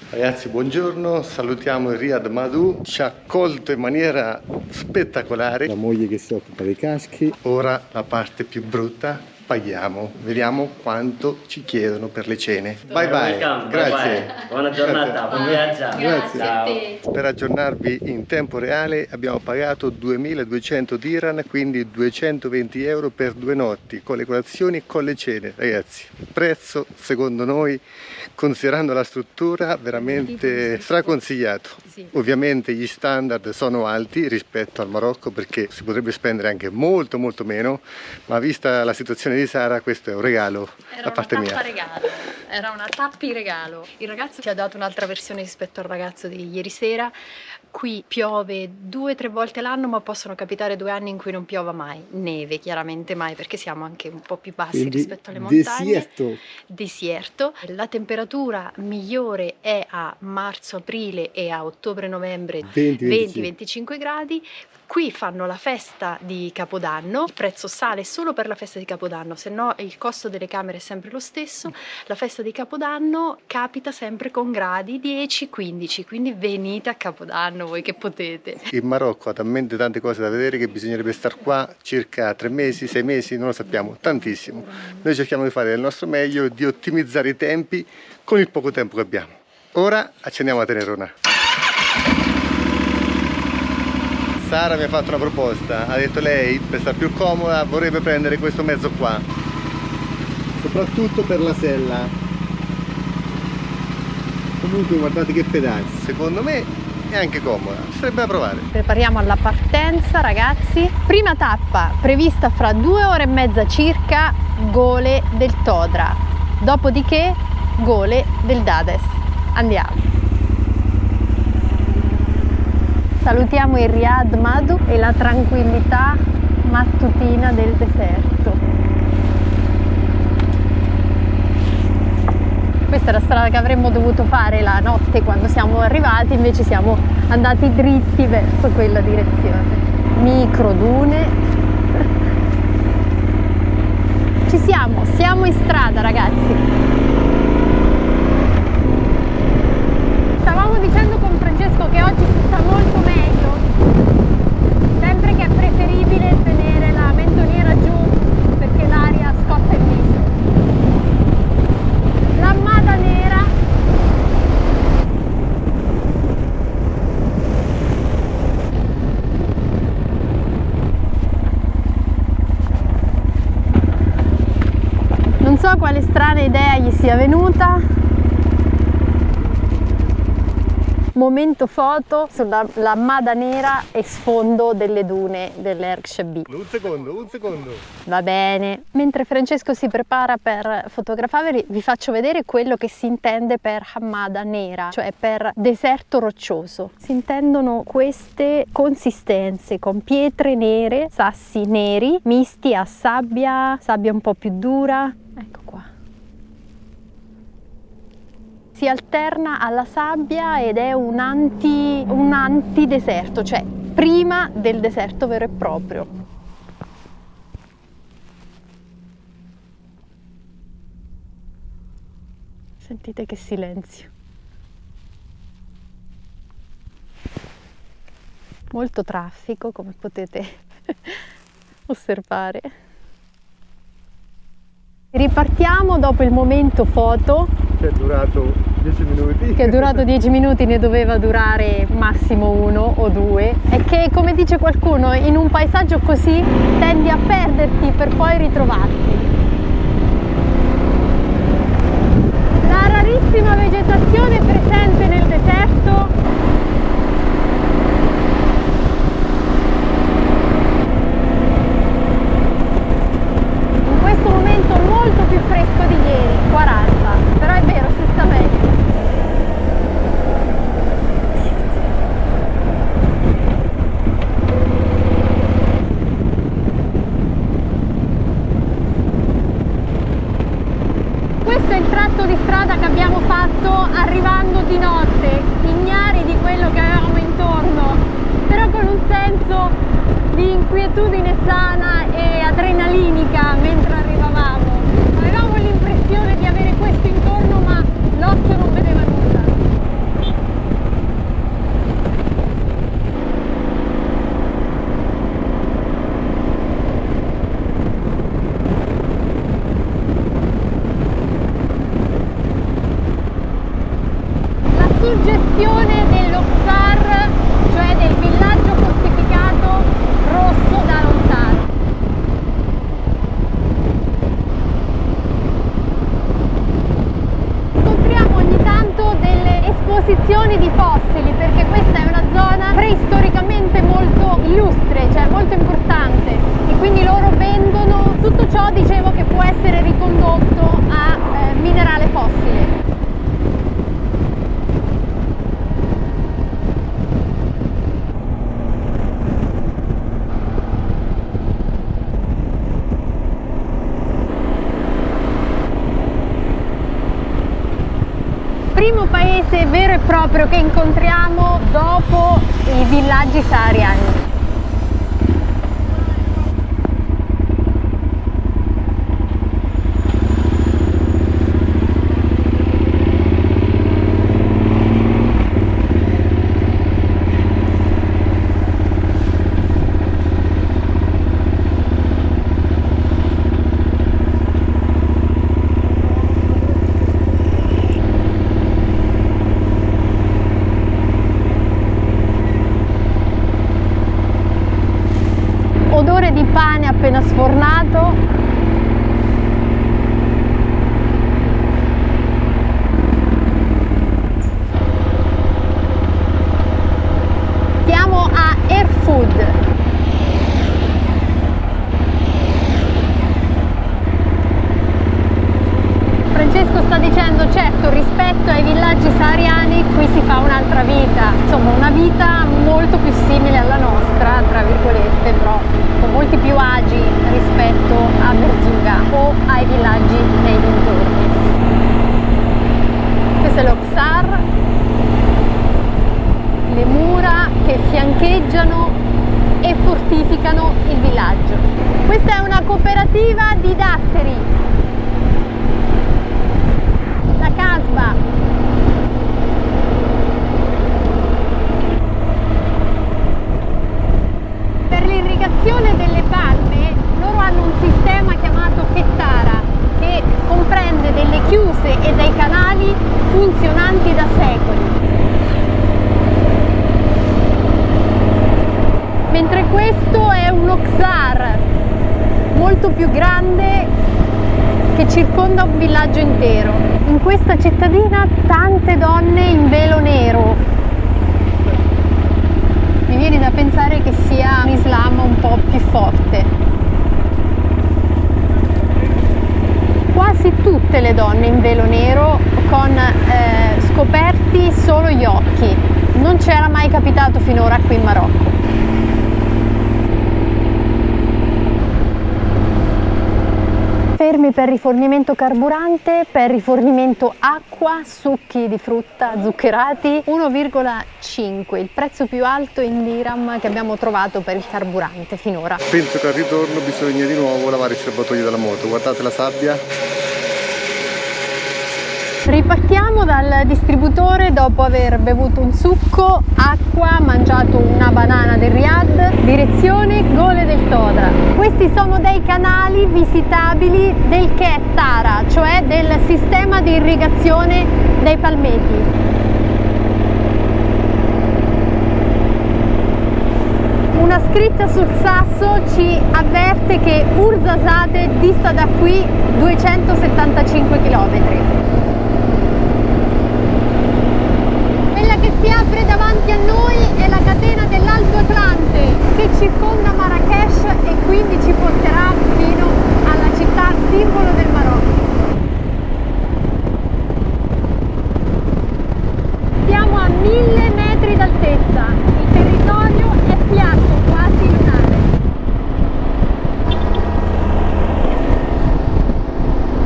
Ragazzi, buongiorno, salutiamo il Riyad Madhu, ci ha accolto in maniera spettacolare. La moglie che si occupa dei caschi. Ora la parte più brutta, paghiamo, vediamo quanto ci chiedono per le cene. Bye bye, grazie. Bye. Buona giornata, buon viaggio. Grazie. Ciao. Per aggiornarvi in tempo reale abbiamo pagato 2200 dirham, quindi 220 euro per 2 notti, con le colazioni e con le cene. Ragazzi, prezzo secondo noi, considerando la struttura, veramente straconsigliato. Ovviamente gli standard sono alti rispetto al Marocco, perché si potrebbe spendere anche molto meno, ma vista la situazione di Sara questo è un regalo da parte mia. Era una tappi regalo. Il ragazzo ci ha dato un'altra versione rispetto al ragazzo di ieri sera. Qui piove 2 o 3 volte l'anno, ma possono capitare 2 anni in cui non piova mai. Neve chiaramente mai, perché siamo anche un po' più bassi rispetto alle montagne. Desierto. La temperatura migliore è a marzo-aprile e a ottobre-novembre 20-25 gradi. Qui fanno la festa di Capodanno, il prezzo sale solo per la festa di Capodanno, se no il costo delle camere è sempre lo stesso. La festa di Capodanno capita sempre con gradi 10-15, quindi venite a Capodanno voi che potete. Il Marocco ha talmente tante cose da vedere che bisognerebbe star qua circa 3 mesi, 6 mesi, non lo sappiamo, tantissimo. Noi cerchiamo di fare del nostro meglio, di ottimizzare i tempi con il poco tempo che abbiamo. Ora accendiamo a Tenerona. Sara mi ha fatto una proposta, ha detto lei per star più comoda vorrebbe prendere questo mezzo qua, soprattutto per la sella. Comunque guardate che pedali, secondo me è anche comoda, ci sarebbe da provare. Prepariamo alla partenza ragazzi, prima tappa prevista fra 2 ore e mezza circa, Gole del Todra, dopodiché Gole del Dades. Andiamo. Salutiamo il Riyad Madhu e la tranquillità mattutina del deserto. Questa è la strada che avremmo dovuto fare la notte quando siamo arrivati, invece siamo andati dritti verso quella direzione. Micro dune. Ci siamo in strada ragazzi. Stavamo dicendo con Francesco che oggi si sta molto meglio, sempre che è preferibile tenere la mentoniera giù perché l'aria scotta in viso. La Mada Nera non so quale strana idea gli sia venuta. Momento foto sulla Mada Nera e sfondo delle dune dell'Erkshebbi. Un secondo. Va bene. Mentre Francesco si prepara per fotografarvi, vi faccio vedere quello che si intende per Hammada Nera, cioè per deserto roccioso. Si intendono queste consistenze con pietre nere, sassi neri, misti a sabbia un po' più dura. Ecco qua. Si alterna alla sabbia ed è un antideserto, cioè prima del deserto vero e proprio. Sentite che silenzio. Molto traffico, come potete osservare. Ripartiamo dopo il momento foto. Che è durato 10 minuti. Che è durato 10 minuti, ne doveva durare massimo 1 o 2. E che, come dice qualcuno, in un paesaggio così tendi a perderti per poi ritrovarti. La rarissima vegetazione presente nel deserto in questo momento molto più fresco di ieri, 40, però è vero, si sta meglio. Questo è il tratto di strada che abbiamo fatto arrivando suggestione dello XAR, cioè del villaggio fortificato rosso da lontano. Scopriamo ogni tanto delle esposizioni di fossili, perché questa è una zona preistoricamente molto illustre, cioè molto importante, e quindi loro vendono tutto ciò, dicevo, che può essere ricondotto a minerale fossile. Primo paese vero e proprio che incontriamo dopo i villaggi sahariani. Odore di pane appena sfornato. Siamo a Erfoud. Francesco sta dicendo, certo, rispetto ai villaggi sahariani qui si fa un'altra vita, insomma una vita molto più simile alla nostra, tra virgolette, però con molti più agi rispetto a Merzouga o ai villaggi nei dintorni. Questo è lo XAR, le mura che fiancheggiano e fortificano il villaggio. Questa è una cooperativa di datteri. La Casba. Per l'irrigazione delle palme loro hanno un sistema chiamato Kettara che comprende delle chiuse e dei canali funzionanti da secoli. Mentre questo è uno XAR molto più grande che circonda un villaggio intero. In questa cittadina tante donne in velo nero. Mi viene da pensare che sia un Islam un po' più forte. Quasi tutte le donne in velo nero con scoperti solo gli occhi. Non c'era mai capitato finora qui in Marocco. Fermi per rifornimento carburante, per rifornimento acqua, succhi di frutta zuccherati, 1,5, il prezzo più alto in dirham che abbiamo trovato per il carburante finora. Penso che al ritorno bisogna di nuovo lavare i serbatoi della moto, guardate la sabbia. Ripartiamo dal distributore dopo aver bevuto un succo, acqua, mangiato una banana del Riyadh, direzione Gole del Todra. Questi sono dei canali visitabili del Kettara, cioè del sistema di irrigazione dei palmeti. Una scritta sul sasso ci avverte che Ouarzazate dista da qui 275 km. Che si apre davanti a noi è la catena dell'Alto Atlante che circonda Marrakech e quindi ci porterà fino alla città simbolo del Marocco. Siamo a 1000 metri d'altezza, il territorio è piatto, quasi lunare.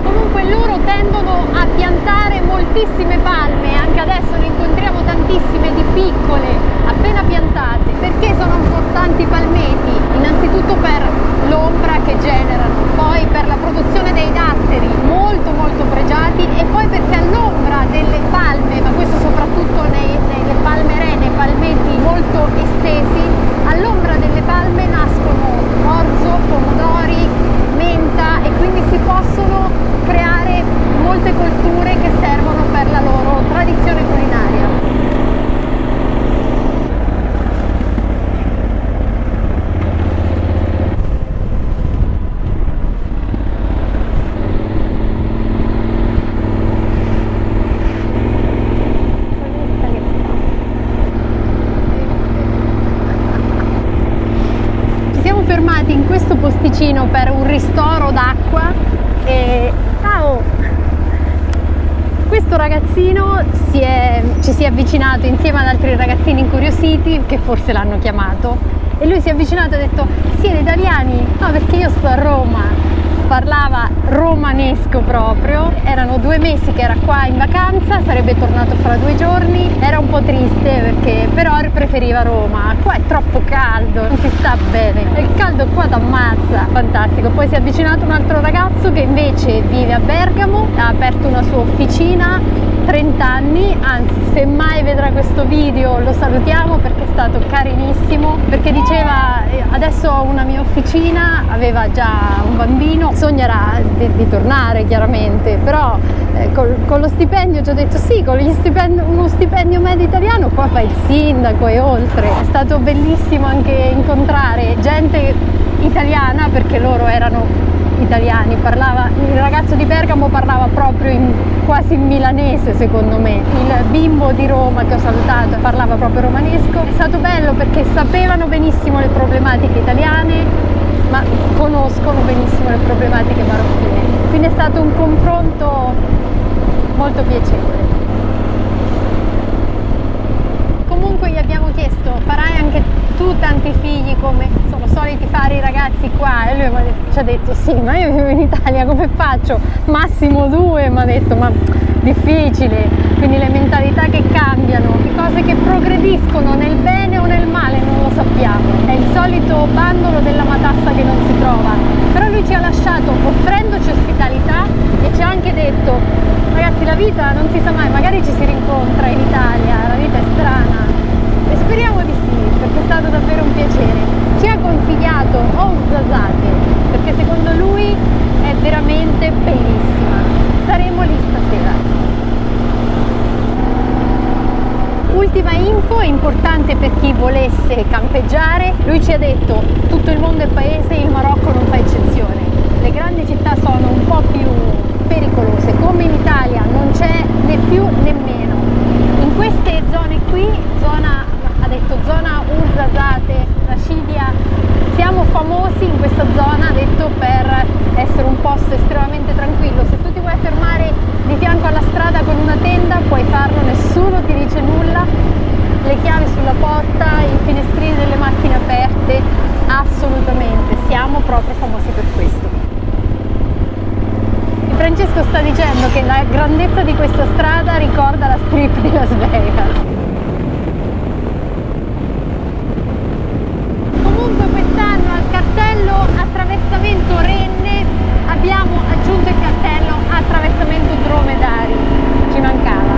Comunque loro tendono a piantare moltissime palme, anche adesso ne incontriamo tantissime di piccole, appena piantate. Perché sono importanti i palmeti? Innanzitutto per l'ombra che generano, poi per la produzione dei datteri, molto pregiati, e poi perché all'ombra delle palme, ma questo soprattutto nelle palmeree, nei palmeti molto posticino per un ristoro d'acqua e ciao! Questo ragazzino ci si è avvicinato insieme ad altri ragazzini incuriositi che forse l'hanno chiamato, e lui si è avvicinato e ha detto: siete italiani? No, perché io sto a Roma. Parlava romanesco proprio. Erano 2 mesi che era qua in vacanza, sarebbe tornato fra 2 giorni. Era un po' triste perché però preferiva Roma. Qua è troppo caldo, non si sta bene, il caldo qua t'ammazza. Fantastico. Poi si è avvicinato un altro ragazzo che invece vive a Bergamo, ha aperto una sua officina, 30 anni, anzi se mai vedrà questo video lo salutiamo perché è stato carinissimo, perché diceva: adesso ho una mia officina, aveva già un bambino, sognerà di tornare chiaramente, però con lo stipendio, ci ho detto sì, con uno stipendio medio italiano qua fai il sindaco e oltre. È stato bellissimo anche incontrare gente italiana, perché loro erano italiani, il ragazzo di Bergamo parlava proprio quasi in milanese secondo me, il bimbo di Roma che ho salutato parlava proprio romanesco. È stato bello perché sapevano benissimo le problematiche italiane, ma conoscono benissimo le problematiche marocchine, quindi è stato un confronto molto piacevole. Comunque gli abbiamo chiesto: farai anche tu tanti figli come sono soliti fare i ragazzi qua? E lui ci ha detto: sì, ma io vivo in Italia, come faccio? Massimo 2, mi ha detto, ma difficile. Quindi le mentalità che cambiano, le cose che progrediscono nel bene o nel male non lo sappiamo, è il solito bandolo della matassa che non si trova. Però lui ci ha lasciato offrendoci ospitalità e ci ha anche detto: ragazzi, la vita non si sa mai, magari ci si rincontra in Italia, la vita è strana, e speriamo di sì, perché è stato davvero un piacere. Ci ha consigliato Ouarzazate perché secondo lui è veramente bellissima. Saremo lì stasera. Ultima info importante per chi volesse campeggiare: lui ci ha detto: tutto il mondo è paese, il Marocco non fa eccezione. Le grandi città sono un po' più pericolose, come in Italia non c'è né più né meno. In queste zone qui, ha detto zona Ouarzazate, Rachidia, siamo famosi in questa zona, ha detto, per essere un posto estremamente tranquillo. Se tu ti vuoi fermare di fianco alla strada con una tenda puoi farlo, nessuno ti dice nulla, le chiavi sulla porta, i finestrini delle macchine aperte, assolutamente, siamo proprio famosi per questo. Francesco sta dicendo che la grandezza di questa strada ricorda la strip di Las Vegas. Comunque quest'anno al cartello attraversamento Renne abbiamo aggiunto il cartello attraversamento Dromedari, ci mancava.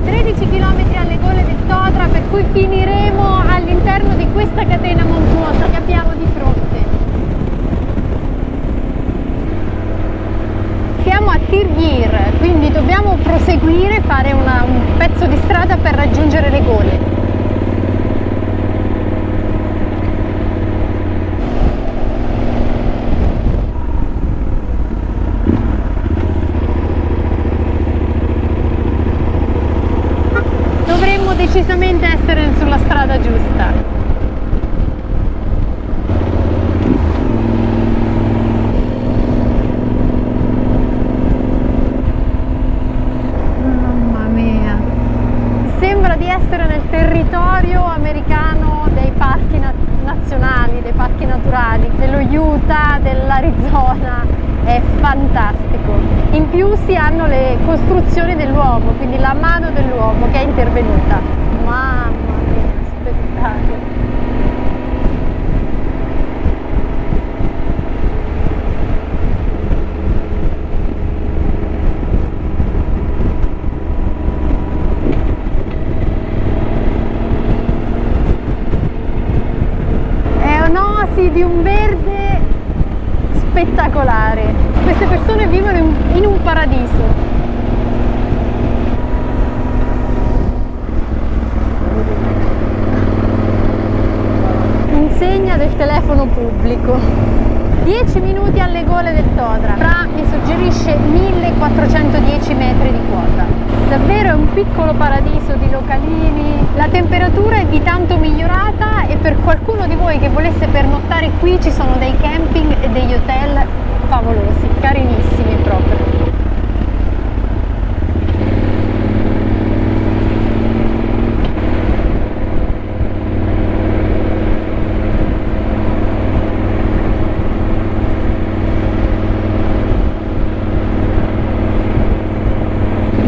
13 km alle gole del Todra, per cui finiremo all'interno di questa catena montuosa che abbiamo di fronte. Siamo a Tirghir, quindi dobbiamo proseguire, fare un pezzo di strada per raggiungere le gole. Dovremmo decisamente essere sulla strada giusta. Essere nel territorio americano dei parchi nazionali, dei parchi naturali, dello Utah, dell'Arizona, è fantastico. In più si hanno le costruzioni dell'uomo, quindi la mano dell'uomo che è intervenuta. Mamma mia, spettacolo! Di un verde spettacolare. Queste persone vivono in un paradiso. Insegna del telefono pubblico. 10 minuti alle gole del Todra. Fra mi suggerisce 1410 metri di quota. Davvero è un piccolo paradiso di localini. La temperatura è di tanto migliorata e per qualcuno di voi che volesse pernottare qui ci sono dei camping e degli hotel favolosi, carinissimi proprio.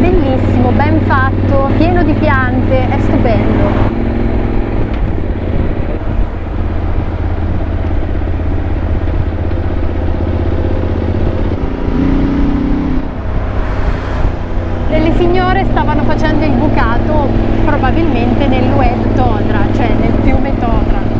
Bellissimo, ben fatto, pieno di piante, è stupendo. Delle signore stavano facendo il bucato probabilmente nell'Oued Todra, cioè nel fiume Todra.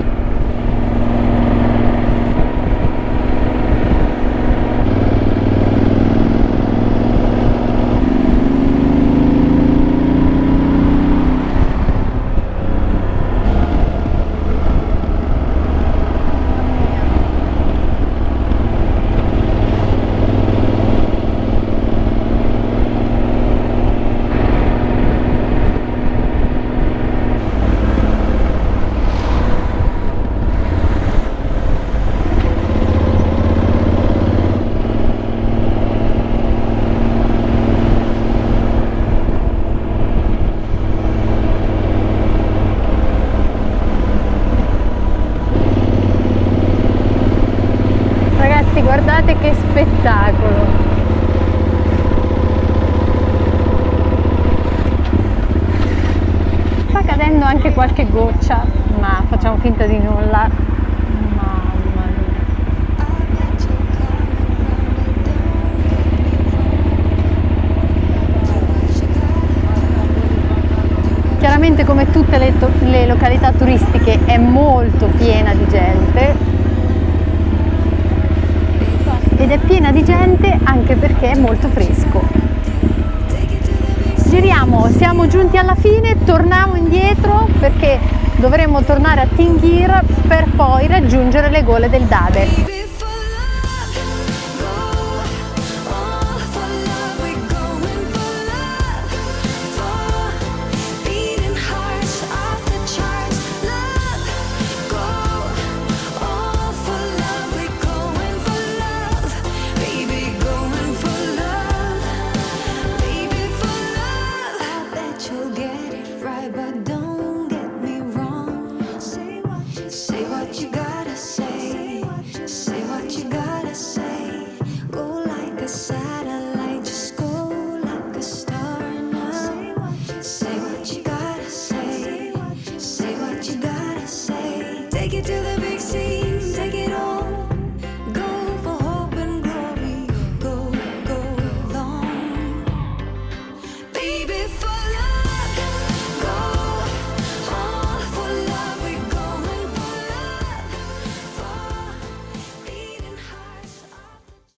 Guardate che spettacolo! Sta cadendo anche qualche goccia, ma facciamo finta di nulla. Mamma mia! Chiaramente, come tutte le località turistiche, è molto piena di gente. Ed è piena di gente anche perché è molto fresco. Giriamo, siamo giunti alla fine, torniamo indietro perché dovremo tornare a Tinghir per poi raggiungere le gole del Dades.